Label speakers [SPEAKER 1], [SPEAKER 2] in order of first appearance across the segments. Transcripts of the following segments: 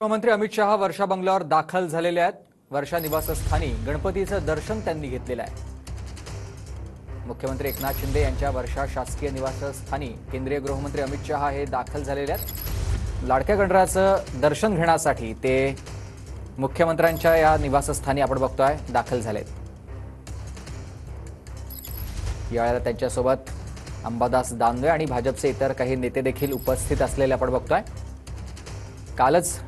[SPEAKER 1] गृहमंत्री अमित शहा वर्षा बंगल्यावर दाखल झालेले आहेत। वर्षा निवासस्थानी गणपतीचं दर्शन त्यांनी घेतलेलं आहे। मुख्यमंत्री एकनाथ शिंदे यांच्या वर्षा शासकीय निवासस्थानी केंद्रीय गृहमंत्री अमित शहा हे दाखल झालेले आहेत। लाडक्या गणरायाचं दर्शन घेण्यासाठी ते मुख्यमंत्र्यांच्या या निवासस्थानी आपण बघतोय दाखल झालेत। यावेळेला त्यांच्यासोबत अंबादास दानवे आणि भाजपचे इतर काही नेते देखील उपस्थित असलेले आपण बघतोय। कालच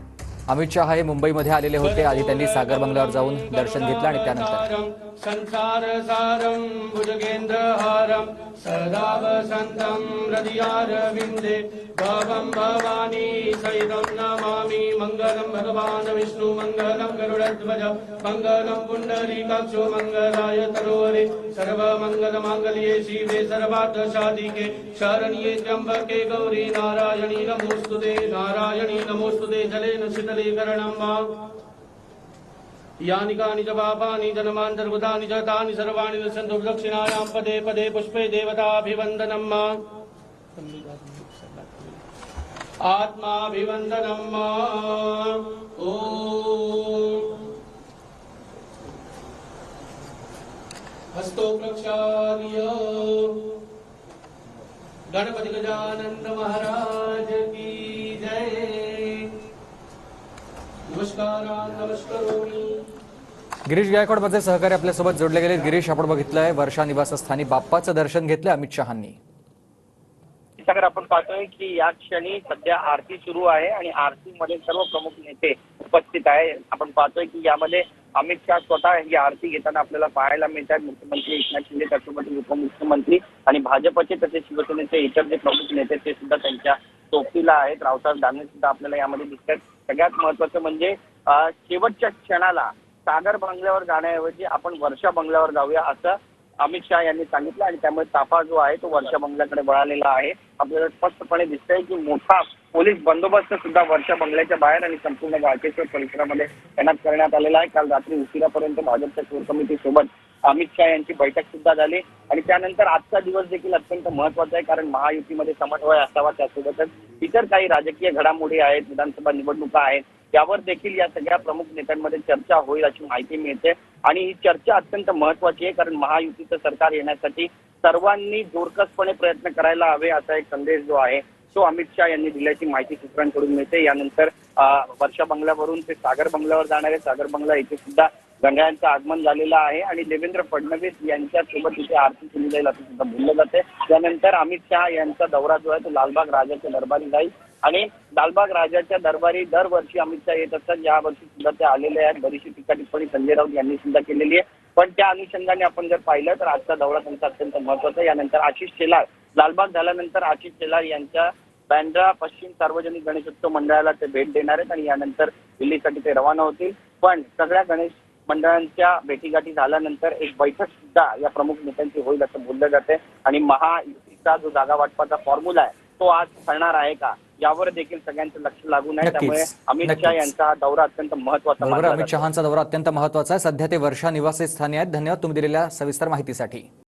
[SPEAKER 1] अमित शहा हे मुंबईमध्ये आलेले होते। आधी त्यांनी सागर बंगल्यावर जाऊन दर्शन घेतलं आणि त्यानंतर
[SPEAKER 2] संसार सारं भुजगेंद्रहारं सदा वसन्तं हृदयारविन्दे भवं भवानी सहितं नमामि। मंगलं भगवान् विष्णु मंगलं गरुडध्वज मंगलं पुण्डरीकाक्षो मंगलाय तनोहरे सर्वमंगलमांगल्ये शिवे सर्वार्थसाधिके शरण्ये त्र्यंबके गौरी नारायणी नमोस्तुते जलेन शीतले करणं मां। यानि कानि च पापानि जन्मान्तर्गतानि च तानि सर्वाणि नश्यन्तु दक्षिणायां पदे पदे पुष्पे देवताभिवन्दनं मां। आत्माभिवन्दनं मां। ॐ हस्तो प्रक्षाल्य गणपति गजानन महाराज की जय। नमस्कारोमी।
[SPEAKER 1] गिरीश गायकवाड माझे सहकारी आपल्यासोबत जोडले गेले। गिरीश, आपण बघितलंय वर्षा निवासस्थानी बाप्पाचं दर्शन घेतलं अमित शहांनी।
[SPEAKER 3] सागर, आपण पाहतोय की या क्षणी सध्या आरती सुरू आहे आणि आरतीमध्ये सर्व प्रमुख नेते उपस्थित आहे। आपण पाहतोय की यामध्ये अमित शहा स्वतः ही आरती घेताना आपल्याला पाहायला मिळतात। मुख्यमंत्री एकनाथ शिंदे, त्यासोबत उपमुख्यमंत्री आणि भाजपचे तसेच शिवसेनेचे इतर जे प्रमुख नेते ते सुद्धा त्यांच्या सोबतीला आहेत। रावसाहेब दानवे सुद्धा आपल्याला यामध्ये दिसतात। सगळ्यात महत्त्वाचं म्हणजे शेवटच्या क्षणाला सागर बंगल्यावर जाण्याऐवजी आपण वर्षा बंगल्यावर जाऊया असं अमित शहा यांनी सांगितलं आणि त्यामुळे ताफा जो आहे तो वर्षा बंगल्याकडे वळालेला आहे। आपल्याला स्पष्टपणे दिसतंय की मोठा पोलीस बंदोबस्त सुद्धा वर्षा बंगल्याच्या बाहेर आणि संपूर्ण गाळकेश्वर परिसरामध्ये तैनात करण्यात आलेला आहे। काल रात्री उशिरापर्यंत भाजपच्या कोर कमिटीसोबत अमित शहा यांची बैठक सुद्धा झाली आणि त्यानंतर आजचा दिवस देखील अत्यंत महत्त्वाचा आहे, कारण महायुतीमध्ये समन्वय असावा, त्यासोबतच इतर काही राजकीय घडामोडी आहेत, विधानसभा निवडणुका आहेत, त्यावर देखील या सगळ्या प्रमुख नेत्यांमध्ये चर्चा होईल अशी माहिती मिळते आणि ही चर्चा अत्यंत महत्त्वाची आहे, कारण महायुतीचं सरकार येण्यासाठी सर्वांनी जोरकसपणे प्रयत्न करायला हवे असा एक संदेश जो आहे तो अमित शहा यांनी दिल्याची माहिती सूत्रांकडून मिळते। यानंतर वर्षा बंगल्यावरून ते सागर बंगल्यावर जाणारे सागर बंगला येथे सुद्धा गंगायांचं आगमन झालेलं आहे आणि देवेंद्र फडणवीस यांच्यासोबत इथे आरती केली जाईल असं सुद्धा बोललं जाते। त्यानंतर अमित शहा यांचा दौरा जो आहे तो लालबाग राजाच्या दरबारी जाईल आणि लालबाग राजाच्या दरबारी दरवर्षी अमित शहा येत असतात। यावर्षी सुद्धा ते आलेले आहेत। बरीचशी टीका टिप्पणी संजय राऊत यांनी सुद्धा केलेली आहे, पण त्या अनुषंगाने आपण जर पाहिलं तर आजचा दौरा त्यांचा अत्यंत महत्त्वाचा आहे। यानंतर आशिष शेलार, लालबाग झाल्यानंतर आशिष शेलार यांच्या बँड्रा पश्चिम सार्वजनिक गणेशोत्सव मंडळाला ते भेट देणार आहेत आणि यानंतर दिल्लीसाठी ते रवाना होतील। पण सगळ्या गणेश मंडळांच्या भेटीगाठी झाल्यानंतर एक बैठक सुद्धा या प्रमुख नेत्यांची होईल असं बोललं जाते आणि महायुतीचा जो जागा वाटपाचा फॉर्म्युला आहे तो आज ठरणार आहे का यावर देखील सगळ्यांचं लक्ष लागून आहे। त्यामुळे अमित शहा यांचा हा दौरा अत्यंत महत्त्वाचा
[SPEAKER 1] आहे। अमित शहांचा दौरा अत्यंत महत्त्वाचा आहे। सध्या ते वर्षा निवासस्थानी आहेत। धन्यवाद तुम्ही दिलेल्या सविस्तर माहितीसाठी।